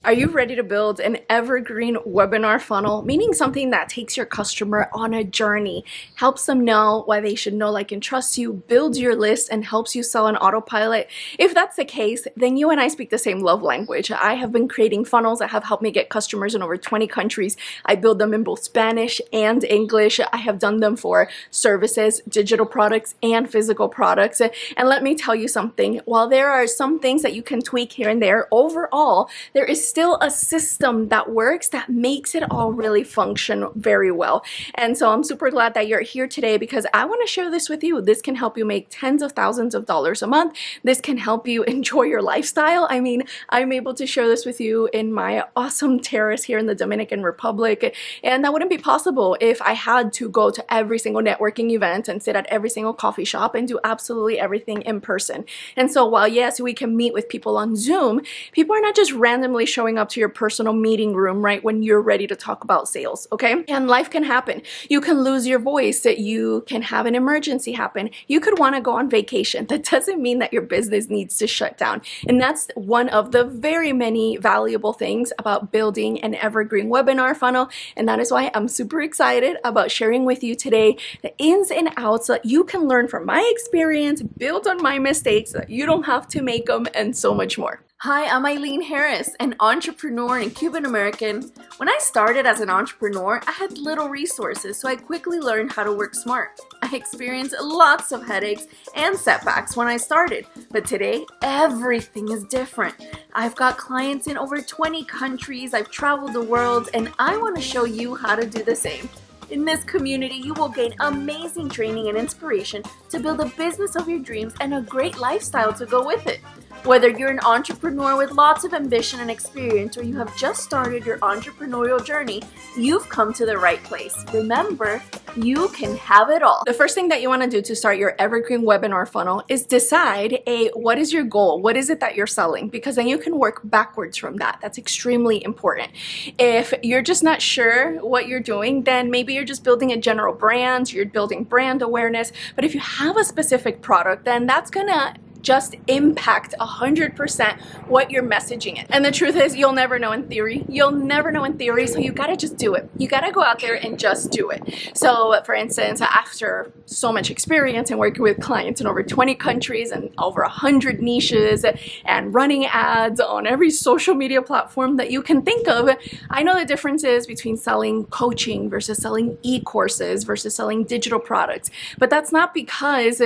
Are you ready to build an evergreen webinar funnel, meaning something that takes your customer on a journey, helps them know why they should know, like, and trust you, builds your list, and helps you sell on autopilot? If that's the case, then you and I speak the same love language. I have been creating funnels that have helped me get customers in over 20 countries. I build them in both Spanish and English. I have done them for services, digital products, and physical products. And let me tell you something, while there are some things that you can tweak here and there, overall, there is still a system that works that makes it all really function very well. And so I'm super glad that you're here today because I want to share this with you. This can help you make tens of thousands of dollars a month. This can help you enjoy your lifestyle. I mean, I'm able to share this with you in my awesome terrace here in the Dominican Republic. And that wouldn't be possible if I had to go to every single networking event and sit at every single coffee shop and do absolutely everything in person. And so while yes, we can meet with people on Zoom, people are not just randomly showing up to your personal meeting room right when you're ready to talk about sales, okay? And life can happen. You can lose your voice, you can have an emergency happen, you could want to go on vacation. That doesn't mean that your business needs to shut down. And that's one of the very many valuable things about building an evergreen webinar funnel. And that is why I'm super excited about sharing with you today the ins and outs so that you can learn from my experience, build on my mistakes so that you don't have to make them, and so much more. Hi, I'm Ilean Harris, an entrepreneur and Cuban American. When I started as an entrepreneur, I had little resources, so I quickly learned how to work smart. I experienced lots of headaches and setbacks when I started, but today everything is different. I've got clients in over 20 countries, I've traveled the world, and I want to show you how to do the same. In this community, you will gain amazing training and inspiration to build a business of your dreams and a great lifestyle to go with it. Whether you're an entrepreneur with lots of ambition and experience or you have just started your entrepreneurial journey, you've come to the right place. Remember, you can have it all. The first thing that you want to do to start your evergreen webinar funnel is decide what is your goal? What is it that you're selling? Because then you can work backwards from that. That's extremely important. If you're just not sure what you're doing, then maybe you're just building a general brand, you're building brand awareness. But if you have a specific product, then that's gonna just impact 100% what you're messaging it. And the truth is, you'll never know in theory. You'll never know in theory, so you gotta just do it. You gotta go out there and just do it. So for instance, after so much experience and working with clients in over 20 countries and over 100 niches and running ads on every social media platform that you can think of, I know the differences between selling coaching versus selling e-courses versus selling digital products. But that's not because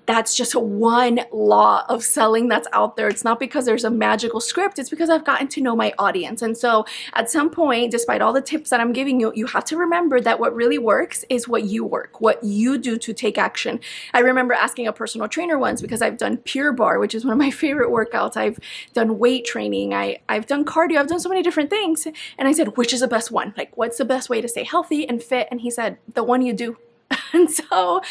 that's just one law of selling that's out there. It's not because there's a magical script. It's because I've gotten to know my audience. And so at some point, despite all the tips that I'm giving you, you have to remember that what really works is what you do to take action. I remember asking a personal trainer once, because I've done Pure Barre, which is one of my favorite workouts. I've done weight training. I've done cardio. I've done so many different things. And I said, which is the best one? Like, what's the best way to stay healthy and fit? And he said, the one you do. And so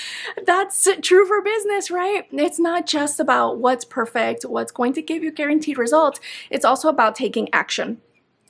that's true for business, right? It's not just about what's perfect, what's going to give you guaranteed results. It's also about taking action.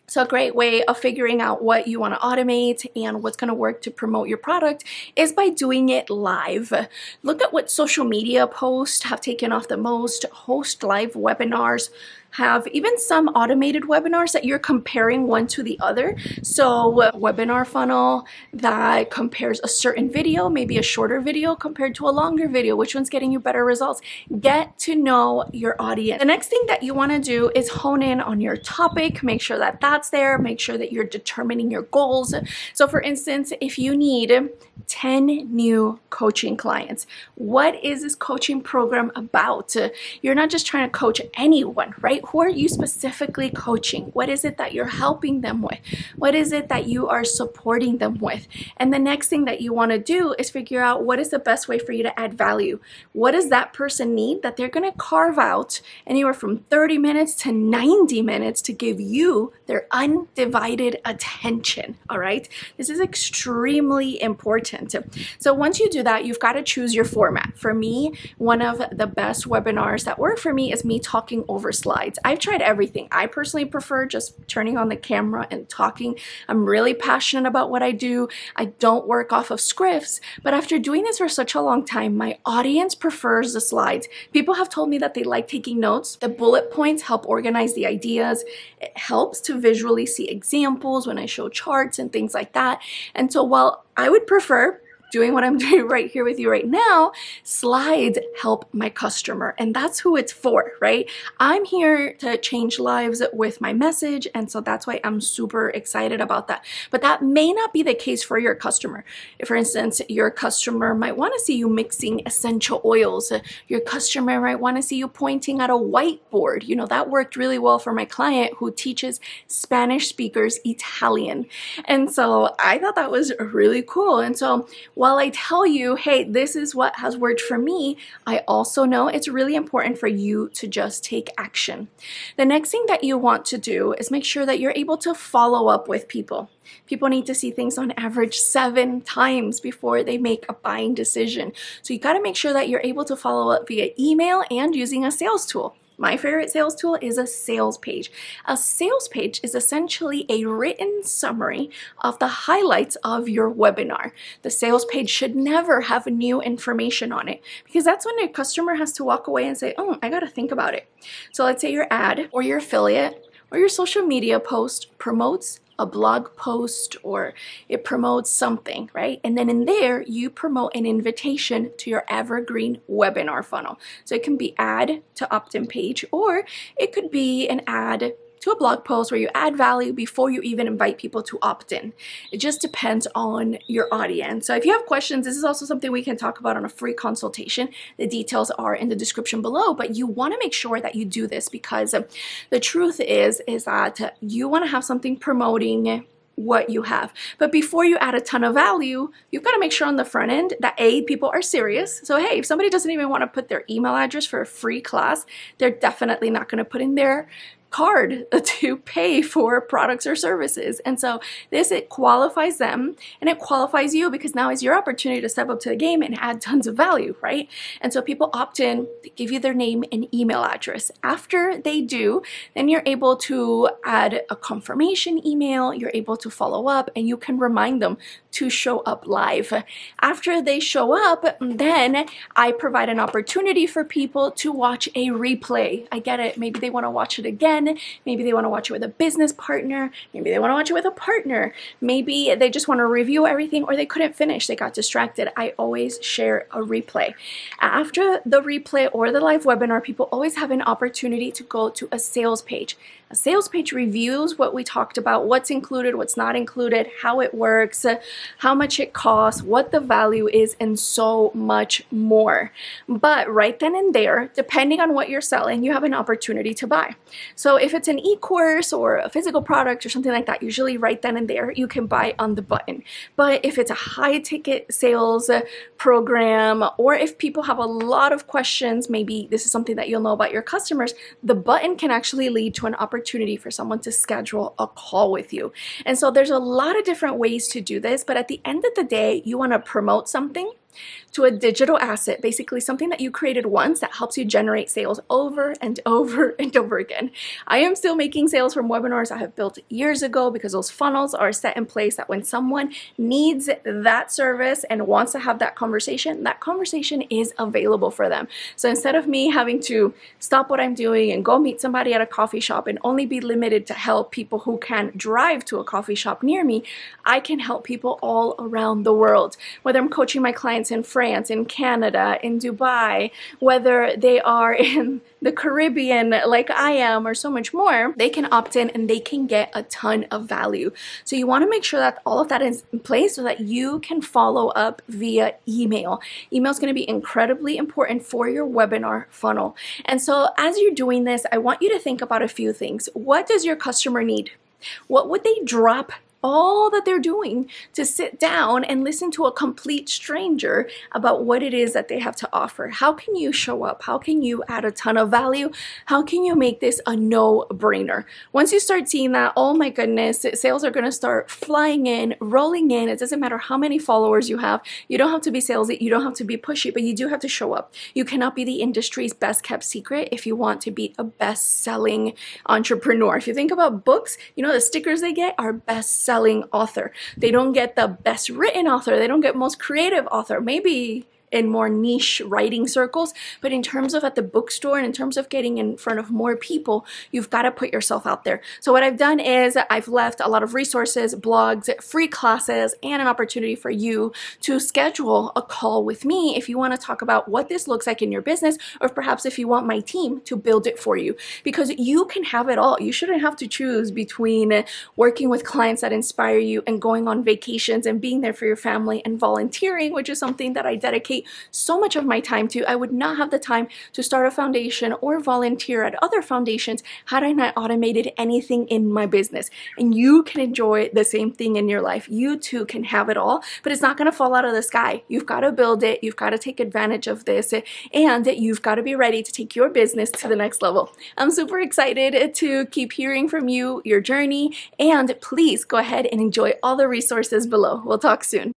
So a great way of figuring out what you want to automate and what's going to work to promote your product is by doing it live. Look at what social media posts have taken off the most. Host live webinars. Have even some automated webinars that you're comparing one to the other. So a webinar funnel that compares a certain video, maybe a shorter video compared to a longer video, which one's getting you better results. Get to know your audience. The next thing that you want to do is hone in on your topic. Make sure that that's there. Make sure that you're determining your goals. So for instance, if you need 10 new coaching clients, what is this coaching program about? You're not just trying to coach anyone, right? Who are you specifically coaching? What is it that you're helping them with? What is it that you are supporting them with? And the next thing that you want to do is figure out what is the best way for you to add value. What does that person need that they're going to carve out anywhere from 30 minutes to 90 minutes to give you their undivided attention, all right? This is extremely important. So once you do that, you've got to choose your format. For me, one of the best webinars that work for me is me talking over slides. slides. I've tried everything. I personally prefer just turning on the camera and talking. I'm really passionate about what I do. I don't work off of scripts, but after doing this for such a long time, my audience prefers the slides. People have told me that they like taking notes. The bullet points help organize the ideas. It helps to visually see examples when I show charts and things like that. And so while I would prefer doing what I'm doing right here with you right now, slides help my customer, and that's who it's for, right? I'm here to change lives with my message, and so that's why I'm super excited about that. But that may not be the case for your customer. If, for instance, your customer might want to see you mixing essential oils, your customer might want to see you pointing at a whiteboard. You know, that worked really well for my client who teaches Spanish speakers Italian. And so I thought that was really cool. And so while I tell you, hey, this is what has worked for me, I also know it's really important for you to just take action. The next thing that you want to do is make sure that you're able to follow up with people. People need to see things on average 7 times before they make a buying decision. So you got to make sure that you're able to follow up via email and using a sales tool. My favorite sales tool is a sales page. A sales page is essentially a written summary of the highlights of your webinar. The sales page should never have new information on it, because that's when a customer has to walk away and say, oh, I got to think about it. So let's say your ad or your affiliate or your social media post promotes a blog post, or it promotes something, right? And then in there, you promote an invitation to your Evergreen webinar funnel. So it can be ad to opt-in page, or it could be an ad to a blog post where you add value before you even invite people to opt in. It just depends on your audience. So if you have questions, this is also something we can talk about on a free consultation. The details are in the description below, but you want to make sure that you do this, because the truth is that you want to have something promoting what you have. But before you add a ton of value, you've got to make sure on the front end that people are serious. So hey, if somebody doesn't even want to put their email address for a free class, they're definitely not going to put in their card to pay for products or services. And so it qualifies them, and it qualifies you, because now is your opportunity to step up to the game and add tons of value, right? And so people opt in, they give you their name and email address. After they do, then you're able to add a confirmation email, you're able to follow up, and you can remind them to show up live. After they show up, then I provide an opportunity for people to watch a replay. I get it. Maybe they want to watch it again. Maybe they want to watch it with a business partner. Maybe they want to watch it with a partner. Maybe they just want to review everything, or they couldn't finish. They got distracted. I always share a replay. After the replay or the live webinar, people always have an opportunity to go to a sales page. A sales page reviews what we talked about, what's included, what's not included, how it works, how much it costs, what the value is, and so much more. But right then and there, depending on what you're selling, you have an opportunity to buy. So if it's an e-course or a physical product or something like that, usually right then and there, you can buy on the button. But if it's a high ticket sales program, or if people have a lot of questions, maybe this is something that you'll know about your customers, the button can actually lead to an opportunity for someone to schedule a call with you. And so there's a lot of different ways to do this, but at the end of the day, you want to promote something to a digital asset, basically something that you created once that helps you generate sales over and over and over again. I am still making sales from webinars I have built years ago, because those funnels are set in place that when someone needs that service and wants to have that conversation is available for them. So instead of me having to stop what I'm doing and go meet somebody at a coffee shop and only be limited to help people who can drive to a coffee shop near me, I can help people all around the world. Whether I'm coaching my clients in France, in Canada, in Dubai, whether they are in the Caribbean like I am, or so much more, they can opt in and they can get a ton of value. So you want to make sure that all of that is in place so that you can follow up via email. Email is going to be incredibly important for your webinar funnel. And so as you're doing this, I want you to think about a few things. What does your customer need? What would they drop all that they're doing to sit down and listen to a complete stranger about what it is that they have to offer. How can you show up? How can you add a ton of value? How can you make this a no-brainer? Once you start seeing that, oh my goodness, sales are going to start flying in, rolling in. It doesn't matter how many followers you have. You don't have to be salesy. You don't have to be pushy, but you do have to show up. You cannot be the industry's best kept secret if you want to be a best-selling entrepreneur. If you think about books, you know, the stickers they get are best-selling author. They don't get the best written author. They don't get most creative author. Maybe in more niche writing circles, but in terms of at the bookstore and in terms of getting in front of more people, you've got to put yourself out there. So what I've done is I've left a lot of resources, blogs, free classes, and an opportunity for you to schedule a call with me if you want to talk about what this looks like in your business, or perhaps if you want my team to build it for you, because you can have it all. You shouldn't have to choose between working with clients that inspire you and going on vacations and being there for your family and volunteering, which is something that I dedicate so much of my time to. I would not have the time to start a foundation or volunteer at other foundations had I not automated anything in my business. And you can enjoy the same thing in your life. You too can have it all, but it's not going to fall out of the sky. You've got to build it. You've got to take advantage of this, and you've got to be ready to take your business to the next level. I'm super excited to keep hearing from you, your journey, and please go ahead and enjoy all the resources below. We'll talk soon.